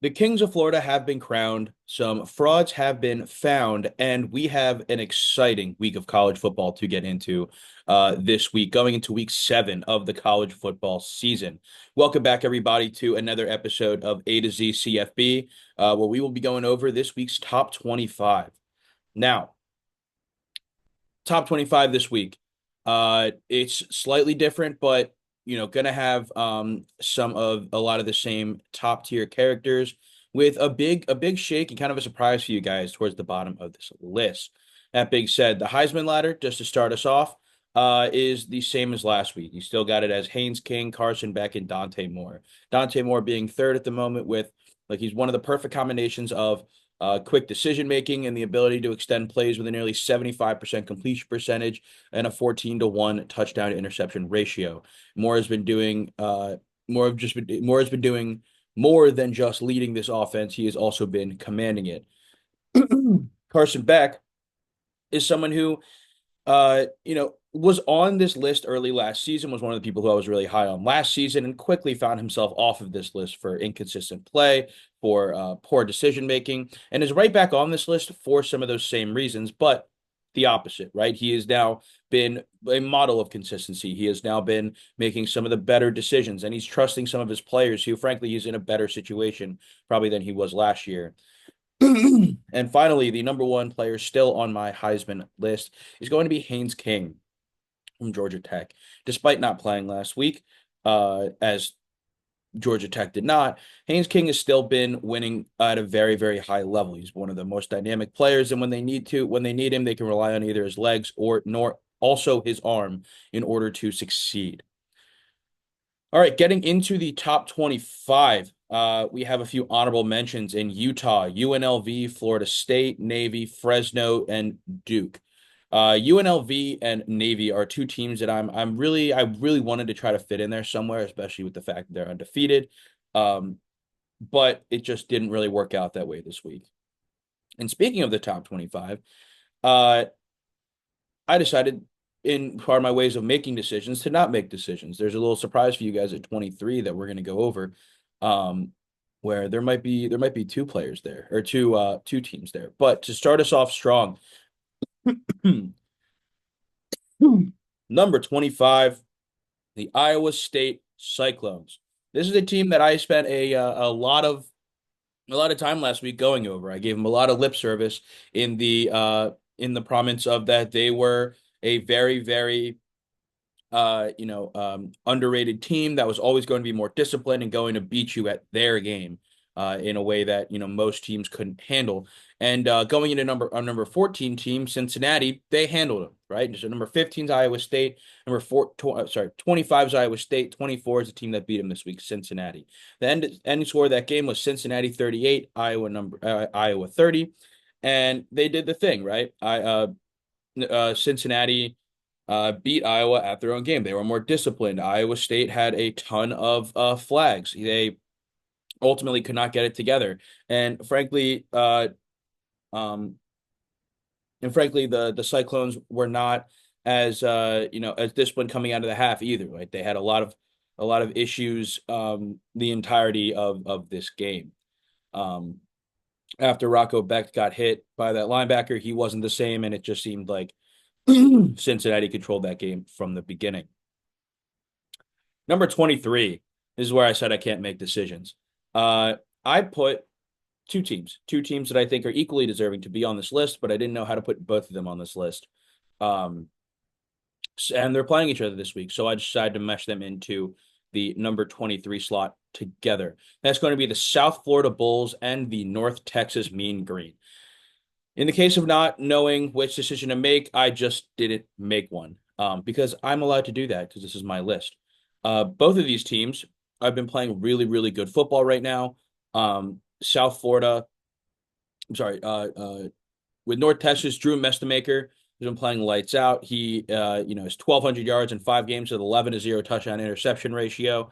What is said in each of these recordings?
The Kings of Florida have been crowned, some frauds have been found, and we have an exciting week of college football to get into this week, going into week 7 of the college football season. Welcome back, everybody, to another episode of A to Z CFB, where we will be going over this week's top 25. Now, top 25 this week. It's slightly different, but gonna have some of a lot of the same top tier characters with a big shake and kind of a surprise for you guys towards the bottom of this list. That being said, the Heisman ladder, just to start us off, is the same as last week. You still got it as Haynes King, Carson Beck, and Dante Moore. Dante Moore being third at the moment with he's one of the perfect combinations of quick decision making and the ability to extend plays with a nearly 75% completion percentage and a 14-1 touchdown to interception ratio. Moore has been doing Moore has been doing more than just leading this offense. He has also been commanding it. Carson Beck is someone who was on this list early last season, was one of the people who I was really high on last season, and quickly found himself off of this list for inconsistent play, for poor decision making, and is right back on this list for some of those same reasons, but the opposite, right? He has now been a model of consistency. He has now been making some of the better decisions, and he's trusting some of his players who, frankly, he's in a better situation probably than he was last year. And finally, the number one player still on my Heisman list is going to be Haynes King from Georgia Tech. Despite not playing last week, as Georgia Tech did not, Haynes King has still been winning at a very, very high level. He's one of the most dynamic players, and when they need him, they can rely on either his legs or nor also his arm in order to succeed. All right, getting into the top 25, we have a few honorable mentions in Utah, UNLV, Florida State, Navy, Fresno, and Duke. UNLV and Navy are two teams that I really wanted to try to fit in there somewhere, especially with the fact that they're undefeated. Um, but it just didn't really work out that way this week. And speaking of the top 25, uh, I decided in part of my ways of making decisions to not make decisions. There's a little surprise for you guys at 23 that we're going to go over, um, where there might be two players there or two teams there. But to start us off strong, number 25, the Iowa State Cyclones. This is a team that I spent a lot of time last week going over. I gave them a lot of lip service in the prominence of that they were a very, very underrated team that was always going to be more disciplined and going to beat you at their game in a way that most teams couldn't handle. And going into number 14 team Cincinnati, they handled them right. So number 15 is Iowa State, 25 is Iowa State, 24 is the team that beat them this week, Cincinnati. The ending score of that game was Cincinnati 38, Iowa 30, and they did the thing right. Cincinnati beat Iowa at their own game. They were more disciplined. Iowa State had a ton of flags. They ultimately could not get it together. And frankly, um, the Cyclones were not as disciplined coming out of the half either. Right, they had a lot of issues the entirety of this game. Um, After Rocco Beck got hit by that linebacker, he wasn't the same, and it just seemed like Cincinnati controlled that game from the beginning. Number 23 this is where I said I can't make decisions. I put two teams that I think are equally deserving to be on this list, but I didn't know how to put both of them on this list. Um, and they're playing each other this week, so I decided to mesh them into the number 23 slot together. That's going to be the South Florida Bulls and the North Texas Mean Green. In the case of not knowing which decision to make, I just didn't make one because I'm allowed to do that because this is my list. Both of these teams have been playing really, really good football right now. South Florida, I'm sorry, with North Texas, Drew Mestamaker has been playing lights out. He, has 1,200 yards in 5 games with 11-0 touchdown interception ratio,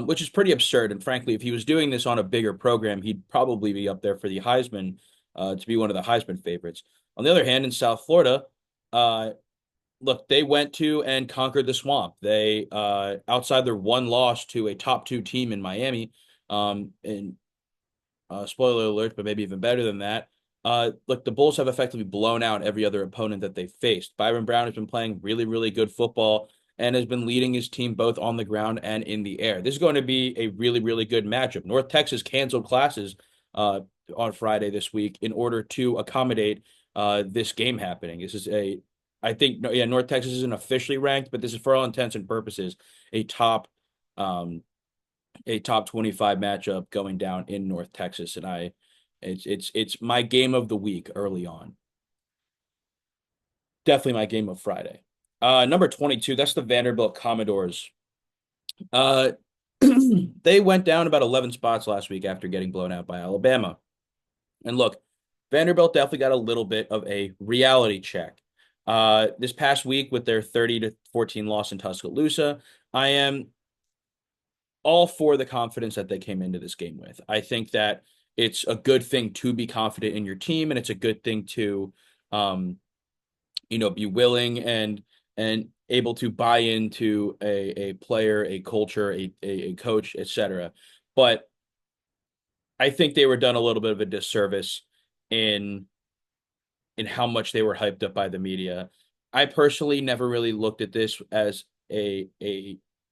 which is pretty absurd. And frankly, if he was doing this on a bigger program, he'd probably be up there for the Heisman to be one of the Heisman favorites. On the other hand, in South Florida, look, they went to and conquered the swamp. They outside their one loss to a top two team in Miami, and spoiler alert, but maybe even better than that. Look, the Bulls have effectively blown out every other opponent that they've faced. Byron Brown has been playing really, really good football and has been leading his team both on the ground and in the air. This is going to be a really, really good matchup. North Texas canceled classes uh, on Friday this week in order to accommodate this game happening. I think, yeah, North Texas isn't officially ranked, but this is for all intents and purposes a top um, a top 25 matchup going down in North Texas, and it's my game of the week early on. Definitely my game of Friday. Number 22, that's the Vanderbilt Commodores. Uh, they went down about 11 spots last week after getting blown out by Alabama. And look, Vanderbilt definitely got a little bit of a reality check. This past week with their 30-14 loss in Tuscaloosa, I am all for the confidence that they came into this game with. I think that it's a good thing to be confident in your team, and it's a good thing to, um, be willing and able to buy into a player, a culture, a coach, etc. But I think they were done a little bit of a disservice in how much they were hyped up by the media. I personally never really looked at this as a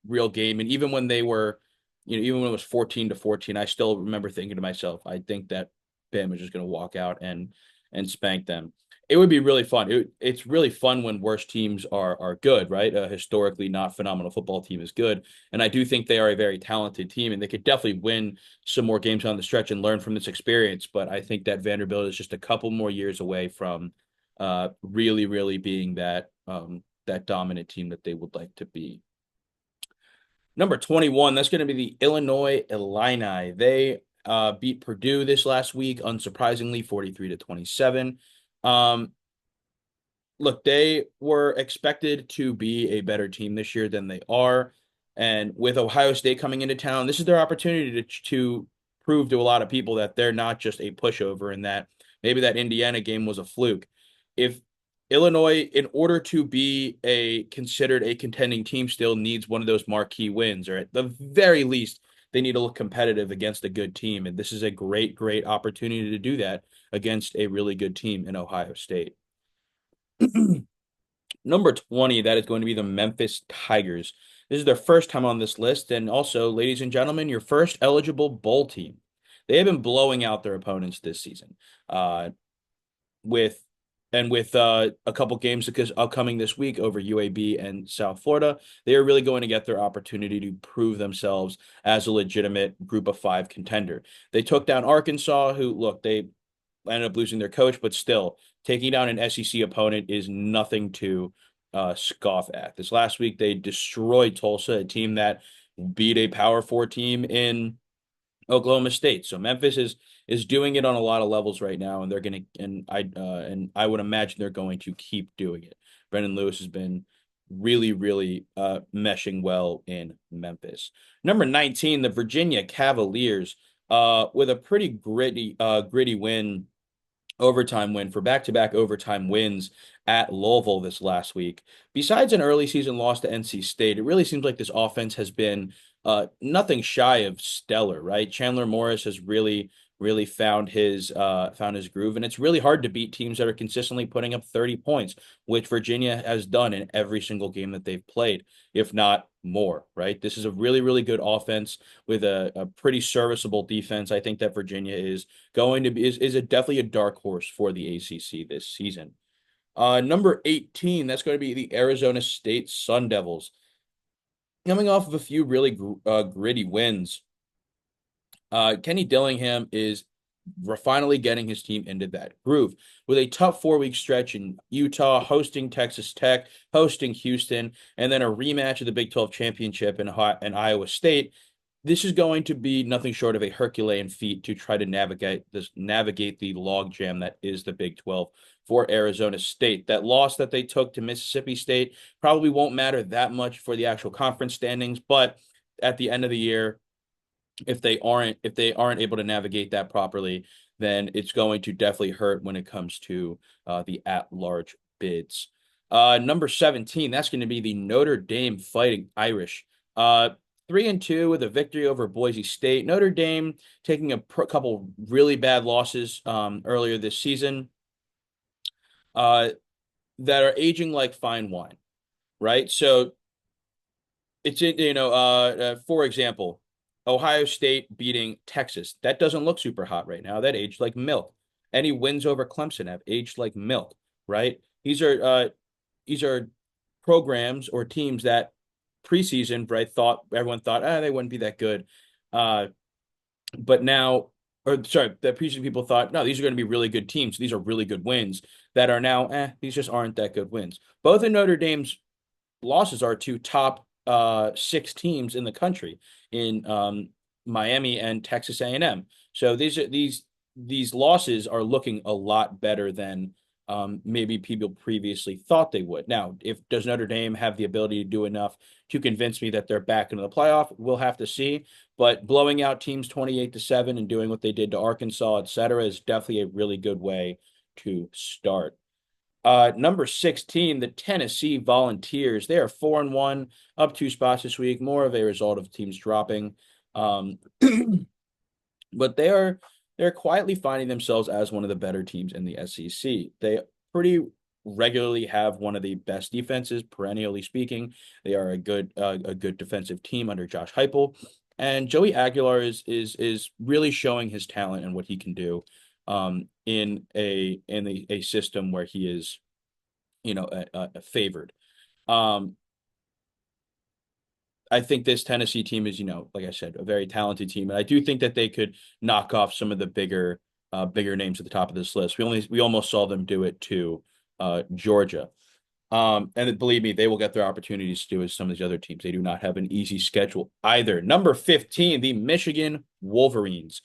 real game, and even when they were, even when it was 14-14, I still remember thinking to myself, I think that Bam was just going to walk out and spank them. It would be really fun. It's really fun when worst teams are good, right? A historically not phenomenal football team is good, and I do think they are a very talented team, and they could definitely win some more games on the stretch and learn from this experience. But I think that Vanderbilt is just a couple more years away from really, really being that dominant team that they would like to be. Number 21, that's going to be the Illinois Illini. They beat Purdue this last week, unsurprisingly, 43-27. Um, Look, they were expected to be a better team this year than they are. And with Ohio State coming into town, this is their opportunity to prove to a lot of people that they're not just a pushover and that maybe that Indiana game was a fluke. If Illinois, in order to be considered a contending team, still needs one of those marquee wins, or at the very least, they need to look competitive against a good team. And this is a great, great opportunity to do that against a really good team in Ohio State. Number 20, that is going to be the Memphis Tigers. This is their first time on this list, and also, ladies and gentlemen, your first eligible bowl team. They have been blowing out their opponents this season. With a couple games because upcoming this week over UAB and South Florida, they are really going to get their opportunity to prove themselves as a legitimate group of five contender. They took down Arkansas, who, look, they ended up losing their coach, but still, taking down an SEC opponent is nothing to scoff at. This last week, they destroyed Tulsa, a team that beat a Power Four team in Oklahoma State. So Memphis is doing it on a lot of levels right now, and they're gonna and I would imagine they're going to keep doing it. Brendan Lewis has been really, really meshing well in Memphis. Number 19, the Virginia Cavaliers, with a pretty gritty win overtime win for back-to-back overtime wins at Louisville this last week. Besides an early season loss to NC State, it really seems like this offense has been nothing shy of stellar, right? Chandler Morris has really found his groove, and it's really hard to beat teams that are consistently putting up 30 points, which Virginia has done in every single game that they've played, if not more, right? This is a really, really good offense with a pretty serviceable defense. I think that Virginia is going to be is definitely a dark horse for the ACC this season. Number 18, that's going to be the Arizona State Sun Devils. Coming off of a few really gritty wins, Kenny Dillingham is finally getting his team into that groove with a tough 4 week stretch in Utah, hosting Texas Tech, hosting Houston, and then a rematch of the Big 12 championship in Iowa State. This is going to be nothing short of a Herculean feat to try to navigate the logjam that is the Big 12 for Arizona State. That loss that they took to Mississippi State probably won't matter that much for the actual conference standings, but at the end of the year, if they aren't able to navigate that properly, then it's going to definitely hurt when it comes to the at-large bids. Number 17, that's going to be the Notre Dame Fighting Irish. 3-2 with a victory over Boise State. Notre Dame taking a couple really bad losses earlier this season uh, that are aging like fine wine, right? So it's for example, Ohio State beating Texas. That doesn't look super hot right now. That aged like milk. Any wins over Clemson have aged like milk, right? These are programs or teams that preseason, right, thought everyone thought, they wouldn't be that good. Uh, but now, or sorry, the preseason people thought, no, these are going to be really good teams. These are really good wins that are now, these just aren't that good wins. Both of Notre Dame's losses are to top six teams in the country in Miami and Texas A&M. So these losses are looking a lot better than maybe people previously thought they would. Now, if does Notre Dame have the ability to do enough to convince me that they're back into the playoff? We'll have to see. But blowing out teams 28-7 and doing what they did to Arkansas, et cetera, is definitely a really good way to start. Number 16, the Tennessee Volunteers. They are 4-1, up 2 spots this week, more of a result of teams dropping. Um, but they're quietly finding themselves as one of the better teams in the SEC. They pretty regularly have one of the best defenses, perennially speaking. They are a good defensive team under Josh Heupel, and Joey Aguilar is really showing his talent and what he can do in a system where he is favored. Um, I think this Tennessee team is, like I said, a very talented team, and I do think that they could knock off some of the bigger names at the top of this list. We almost saw them do it to Georgia. And believe me, they will get their opportunities to do as some of these other teams. They do not have an easy schedule either. Number 15, the Michigan Wolverines.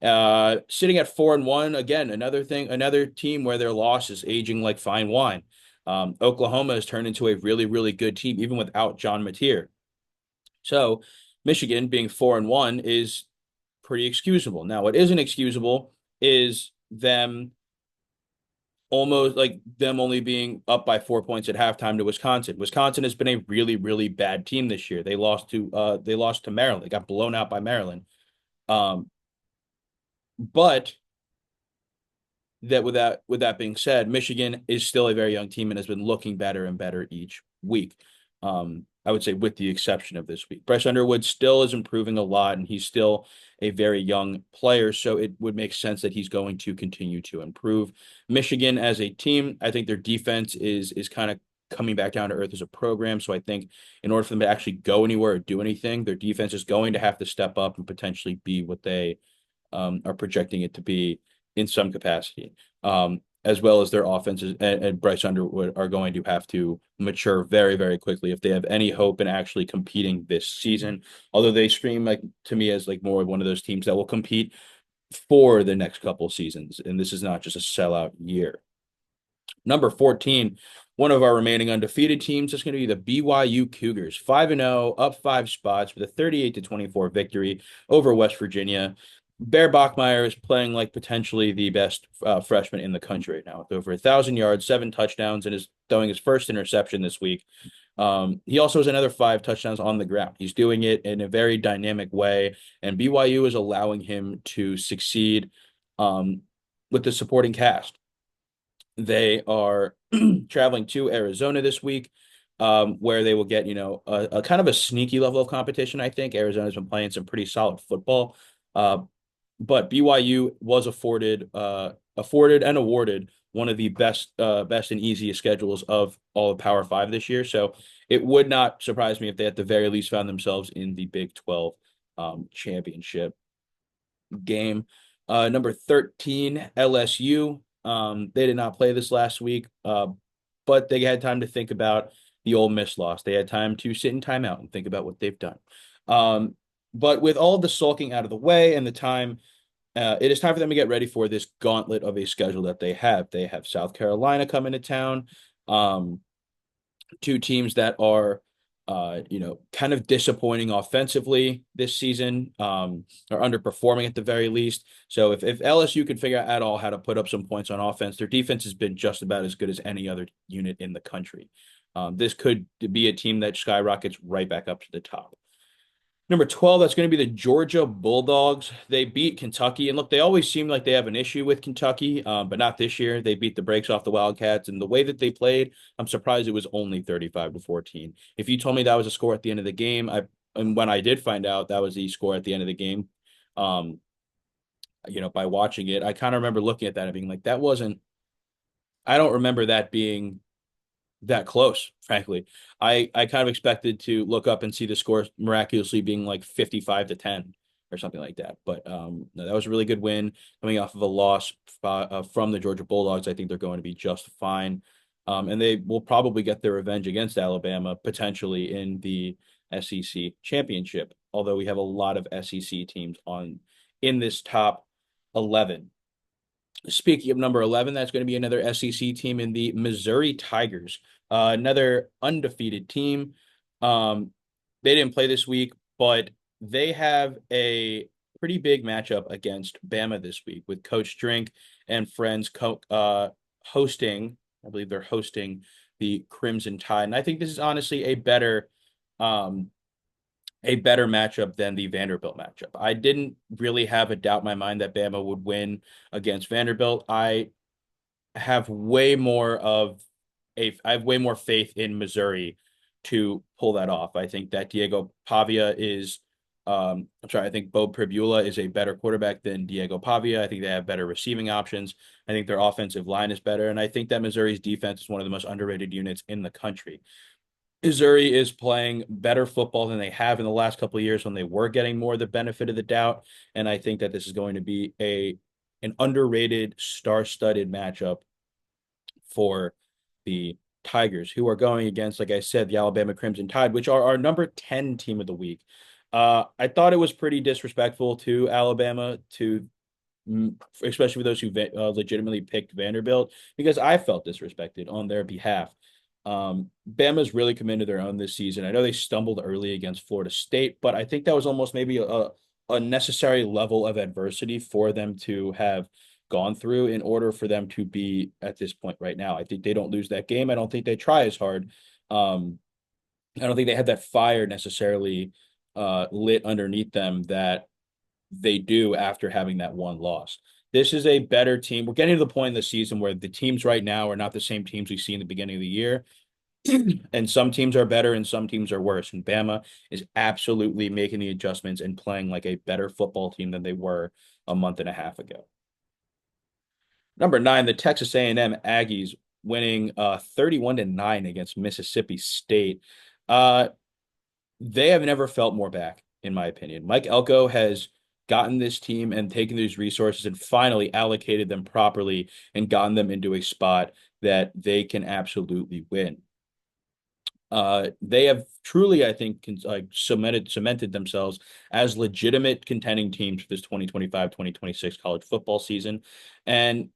Sitting at 4-1, again, another team where their loss is aging like fine wine. Oklahoma has turned into a really, really good team, even without John Mateer. So Michigan being 4-1 is pretty excusable. Now, what isn't excusable is them only being up by 4 points at halftime to Wisconsin. Wisconsin has been a really, really bad team this year. They lost to Maryland. They got blown out by Maryland. But that with that being said, Michigan is still a very young team and has been looking better and better each week. I would say with the exception of this week. Bryce Underwood still is improving a lot, and he's still a very young player, so it would make sense that he's going to continue to improve. Michigan as a team, I think their defense is kind of coming back down to earth as a program. So I think in order for them to actually go anywhere or do anything, their defense is going to have to step up and potentially be what they are projecting it to be in some capacity. As well as their offenses and Bryce Underwood are going to have to mature very, very quickly if they have any hope in actually competing this season. Although they scream like to me as like more of one of those teams that will compete for the next couple seasons, and this is not just a sellout year. Number 14, one of our remaining undefeated teams is going to be the BYU Cougars, 5-0, up 5 spots with a 38-24 victory over West Virginia. Bear Bachmeier is playing like potentially the best freshman in the country right now, with over 1,000 yards, 7 touchdowns, and is throwing his first interception this week. He also has another 5 touchdowns on the ground. He's doing it in a very dynamic way, and BYU is allowing him to succeed with the supporting cast. They are traveling to Arizona this week, where they will get, a kind of a sneaky level of competition. I think Arizona's been playing some pretty solid football. But BYU was afforded and awarded one of the best and easiest schedules of all of Power Five this year. So it would not surprise me if they at the very least found themselves in the Big 12 championship game. Number 13, LSU. They did not play this last week, but they had time to think about the Ole Miss loss. They had time to sit in timeout and think about what they've done. But with all of the sulking out of the way and the time, it is time for them to get ready for this gauntlet of a schedule that they have. They have South Carolina coming to town, two teams that are, kind of disappointing offensively this season, are underperforming at the very least. So if LSU can figure out at all how to put up some points on offense, their defense has been just about as good as any other unit in the country. This could be a team that skyrockets right back up to the top. Number 12, that's going to be the Georgia Bulldogs. They beat Kentucky. And look, they always seem like they have an issue with Kentucky, but not this year. They beat the brakes off the Wildcats. And the way that they played, I'm surprised it was only 35-14. If you told me that was a score at the end of the game, and when I did find out that was the score at the end of the game, um, by watching it, I kind of remember looking at that and being like, I don't remember that being that close, frankly. I kind of expected to look up and see the score miraculously being like 55-10 or something like that. But no, that was a really good win coming off of a loss from the Georgia Bulldogs. I think they're going to be just fine. And they will probably get their revenge against Alabama potentially in the SEC championship, although we have a lot of SEC teams on in this top 11. Speaking of number 11, that's going to be another SEC team in the Missouri Tigers, another undefeated team. They didn't play this week, but they have a pretty big matchup against Bama this week with Coach Drink and friends hosting. I believe they're hosting the Crimson Tide. And I think this is honestly um, a better matchup than the Vanderbilt matchup. I didn't really have a doubt in my mind that Bama would win against Vanderbilt. Have way more of I have way more faith in Missouri to pull that off. I think that Diego Pavia is I think Bo Pribula is a better quarterback than Diego Pavia. I think they have better receiving options. I think their offensive line is better. And I think that Missouri's defense is one of the most underrated units in the country. Missouri is playing better football than they have in the last couple of years when they were getting more the benefit of the doubt. And I think that this is going to be an underrated, star-studded matchup for the Tigers, who are going against, like I said, the Alabama Crimson Tide, which are our number 10 team of the week. I thought it was pretty disrespectful to Alabama especially for those who legitimately picked Vanderbilt, because I felt disrespected on their behalf. Bama's really come into their own this season. I know they stumbled early against Florida State, but I think that was almost maybe a necessary level of adversity for them to have gone through in order for them to be at this point right now. I think they don't lose that game. I don't think they try as hard. I don't think they had that fire necessarily lit underneath them that they do after having that one loss. This is a better team. We're getting to the point in the season where the teams right now are not the same teams we see in the beginning of the year. And some teams are better and some teams are worse. And Bama is absolutely making the adjustments and playing like a better football team than they were a month and a half ago. Number 9, the Texas A&M Aggies winning 31-9 against Mississippi State. They have never felt more back, in my opinion. Mike Elko has gotten this team and taken these resources and finally allocated them properly and gotten them into a spot that they can absolutely win. They have truly, I think, cemented themselves as legitimate contending teams for this 2025-2026 college football season. And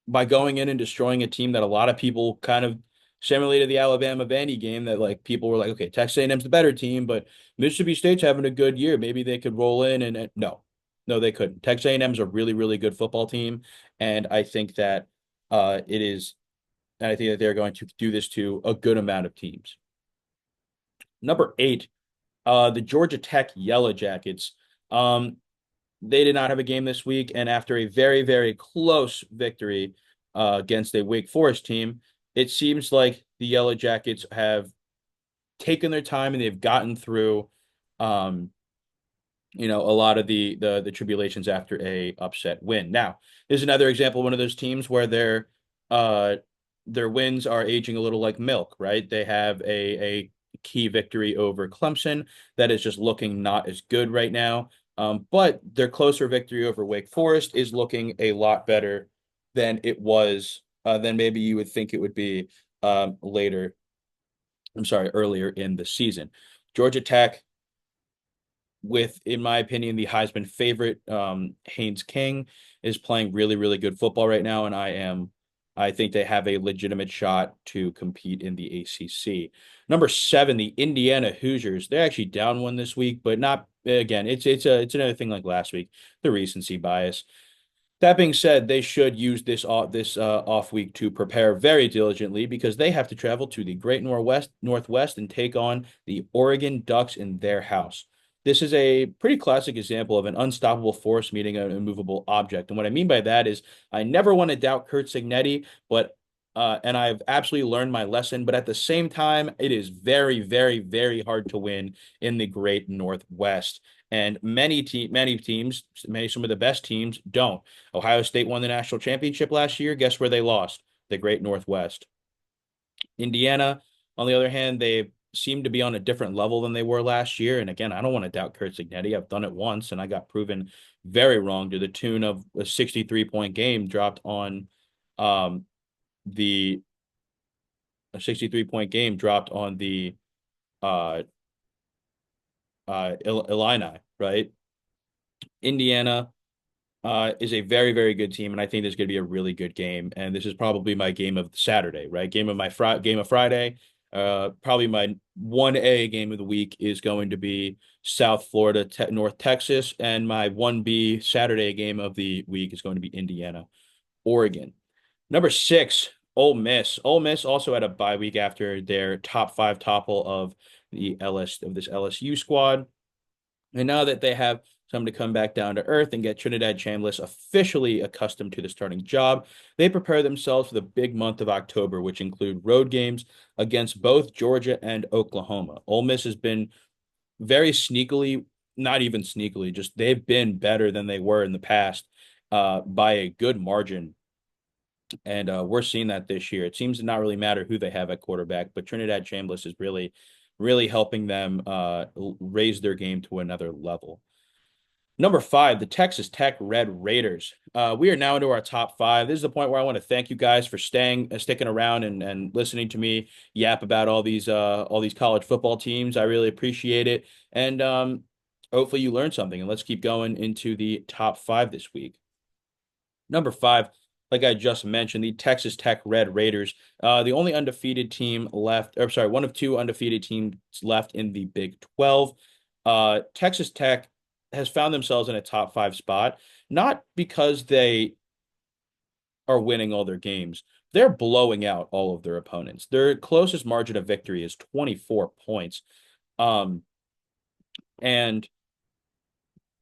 by going in and destroying a team that a lot of people kind of simulated the Alabama Vandy game, that like people were like, okay, Texas A&M's the better team, but Mississippi State's having a good year. Maybe they could roll in and no, they couldn't. Texas A&M's a really, really good football team. And I think that it is, and I think that they're going to do this to a good amount of teams. Number 8, the Georgia Tech Yellow Jackets. They did not have a game this week, and after a very, very close victory against a Wake Forest team, it seems like the Yellow Jackets have taken their time and they've gotten through, a lot of the tribulations after a upset win. Now, there's another example of one of those teams where their wins are aging a little like milk, right? They have a key victory over Clemson that is just looking not as good right now. But their closer victory over Wake Forest is looking a lot better than it was, than maybe you would think it would be earlier in the season. Georgia Tech, with, in my opinion, the Heisman favorite, Haynes King, is playing really, really good football right now, and I think they have a legitimate shot to compete in the ACC. Number 7, the Indiana Hoosiers. They're actually down one this week, but not again. It's another thing like last week, the recency bias. That being said, they should use this off week to prepare very diligently because they have to travel to the Great Northwest and take on the Oregon Ducks in their house. this is a pretty classic example of an unstoppable force meeting an immovable object. And what I mean by that is I never want to doubt Kurt Signetti, but and I've absolutely learned my lesson, but at the same time, it is very, very, very hard to win in the Great Northwest. And many teams, some of the best teams don't. Ohio State won the national championship last year. Guess where they lost? The Great Northwest. Indiana, on the other hand, they seem to be on a different level than they were last year. And again, I don't want to doubt Kurt Signetti. I've done it once and I got proven very wrong to the tune of a 63-point game dropped on um the a 63-point game dropped on the uh Illini, right? Indiana is a very, very good team, and I think this is going to be a really good game. And this is probably my game of Saturday, right? Game of Friday. Probably my 1A game of the week is going to be South Florida, North Texas, and my 1B Saturday game of the week is going to be Indiana, Oregon. Number six, Ole Miss. Ole Miss also had a bye week after their top five topple of this LSU squad. And now that they have some to come back down to earth and get Trinidad Chambliss officially accustomed to the starting job, they prepare themselves for the big month of October, which include road games against both Georgia and Oklahoma. Ole Miss has been very sneakily, not even sneakily, just they've been better than they were in the past by a good margin. And we're seeing that this year. It seems to not really matter who they have at quarterback, but Trinidad Chambliss is really, really helping them raise their game to another level. Number five, the Texas Tech Red Raiders. We are now into our top five. This is the point where I want to thank you guys for sticking around and listening to me yap about all these college football teams. I really appreciate it, and hopefully you learned something. And let's keep going into the top five this week. Number five, like I just mentioned, the Texas Tech Red Raiders, the only undefeated team left, or sorry, one of two undefeated teams left in the Big 12. Texas Tech has found themselves in a top five spot, not because they are winning all their games. They're blowing out all of their opponents. Their closest margin of victory is 24 points. Um, and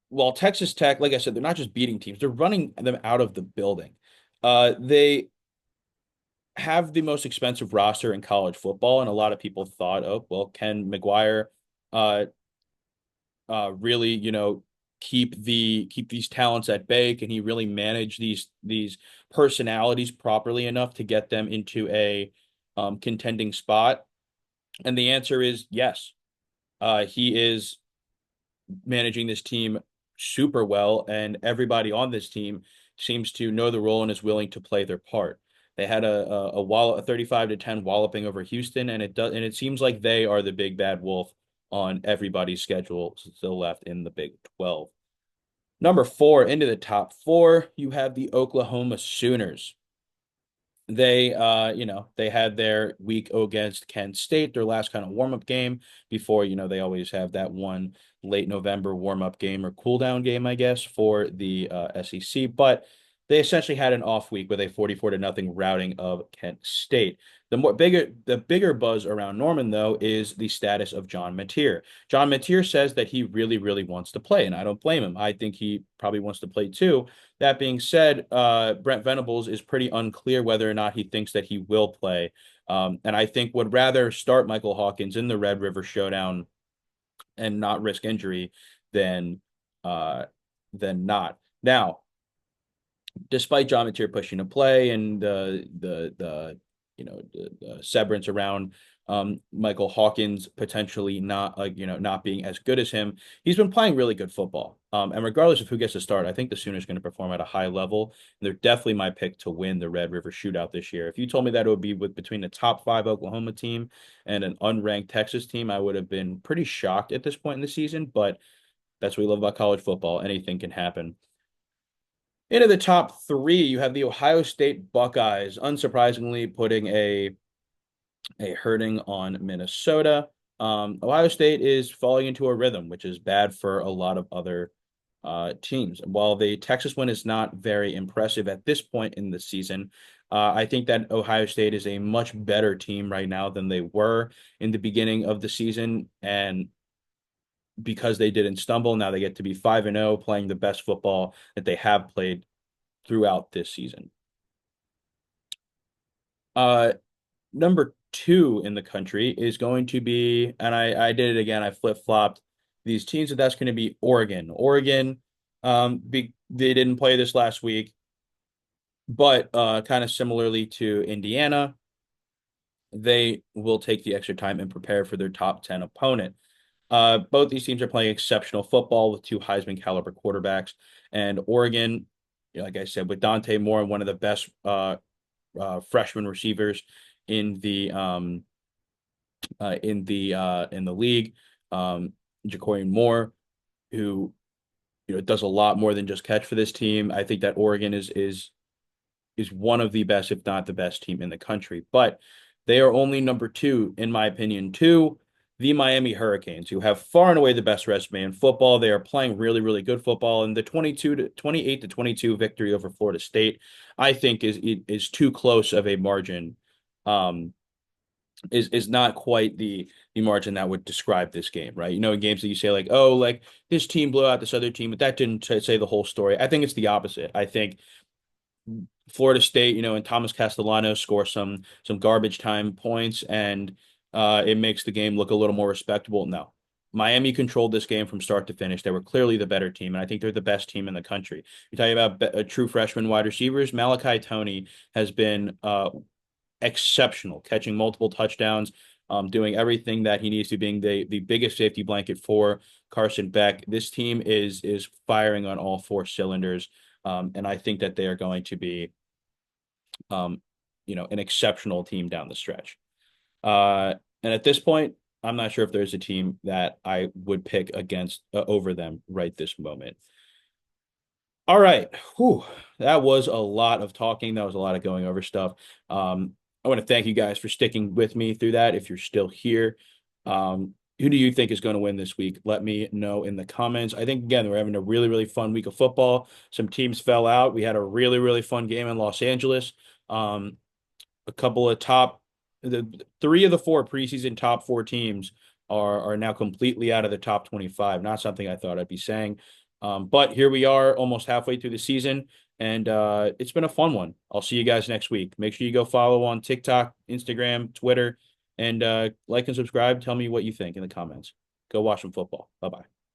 while Texas Tech, like I said, they're not just beating teams, they're running them out of the building. They have the most expensive roster in college football, and a lot of people thought, oh, well, can McGuire uh really, keep these talents at bay? Can he really manage these personalities properly enough to get them into a contending spot? And the answer is yes. He is managing this team super well, and everybody on this team seems to know the role and is willing to play their part. They had a 35-10 walloping over Houston, and it seems like they are the big bad wolf on everybody's schedule still left in the Big 12. Number four, into the top four, you have the Oklahoma Sooners. They had their week against Kent State, their last kind of warm-up game before, they always have that one late November warm-up game or cool-down game, I guess, for the SEC. But they essentially had an off week with a 44-0 routing of Kent State. The bigger buzz around Norman, though, is the status of John Mateer. John Mateer says that he really, really wants to play, and I don't blame him. I think he probably wants to play too. That being said, Brent Venables is pretty unclear whether or not he thinks that he will play. And I think would rather start Michael Hawkins in the Red River Showdown and not risk injury than not. Now, despite John Mateer pushing to play and the severance around Michael Hawkins potentially not being as good as him, he's been playing really good football. And regardless of who gets to start, I think the Sooners going to perform at a high level. And they're definitely my pick to win the Red River Shootout this year. If you told me that it would be between the top five Oklahoma team and an unranked Texas team, I would have been pretty shocked at this point in the season. But that's what we love about college football. Anything can happen. Into the top three, you have the Ohio State Buckeyes, unsurprisingly putting a hurting on Minnesota. Ohio State is falling into a rhythm, which is bad for a lot of other teams. While the Texas win is not very impressive at this point in the season, I think that Ohio State is a much better team right now than they were in the beginning of the season. And because they didn't stumble. Now they get to be 5-0, playing the best football that they have played throughout this season. Uh, Number two in the country is going to be, and I did it again. I flip-flopped these teams, and that's going to be Oregon. Oregon, they didn't play this last week, but kind of similarly to Indiana, they will take the extra time and prepare for their top 10 opponent. Both these teams are playing exceptional football with two Heisman caliber quarterbacks, and Oregon, like I said, with Dante Moore, one of the best freshman receivers in the in the league. Jacorian Moore, who does a lot more than just catch for this team. I think that Oregon is one of the best, if not the best team in the country. But they are only number two, in my opinion, to the Miami Hurricanes, who have far and away the best resume in football. They are playing really, really good football. And the 28-22 victory over Florida State, I think is too close of a margin. Is not quite the margin that would describe this game, right? In games that you say like, oh, like this team blew out this other team, but that didn't say the whole story. I think it's the opposite. I think Florida State, and Thomas Castellano score some garbage time points, and it makes the game look a little more respectable. No, Miami controlled this game from start to finish. They were clearly the better team, and I think they're the best team in the country. You talk about true freshman wide receivers. Malachi Toney has been exceptional, catching multiple touchdowns, doing everything that he needs to, being the biggest safety blanket for Carson Beck. This team is firing on all four cylinders, and I think that they are going to be, an exceptional team down the stretch. And at this point, I'm not sure if there's a team that I would pick against over them right this moment. All right. Whew. That was a lot of talking. That was a lot of going over stuff. I want to thank you guys for sticking with me through that. If you're still here, who do you think is going to win this week? Let me know in the comments. I think, again, we're having a really, really fun week of football. Some teams fell out. We had a really, really fun game in Los Angeles. A couple of the three of the four preseason top four teams are now completely out of the top 25. Not something I thought I'd be saying. But here we are almost halfway through the season, and it's been a fun one. I'll see you guys next week. Make sure you go follow on TikTok, Instagram, Twitter, and like and subscribe. Tell me what you think in the comments. Go watch some football. Bye-bye.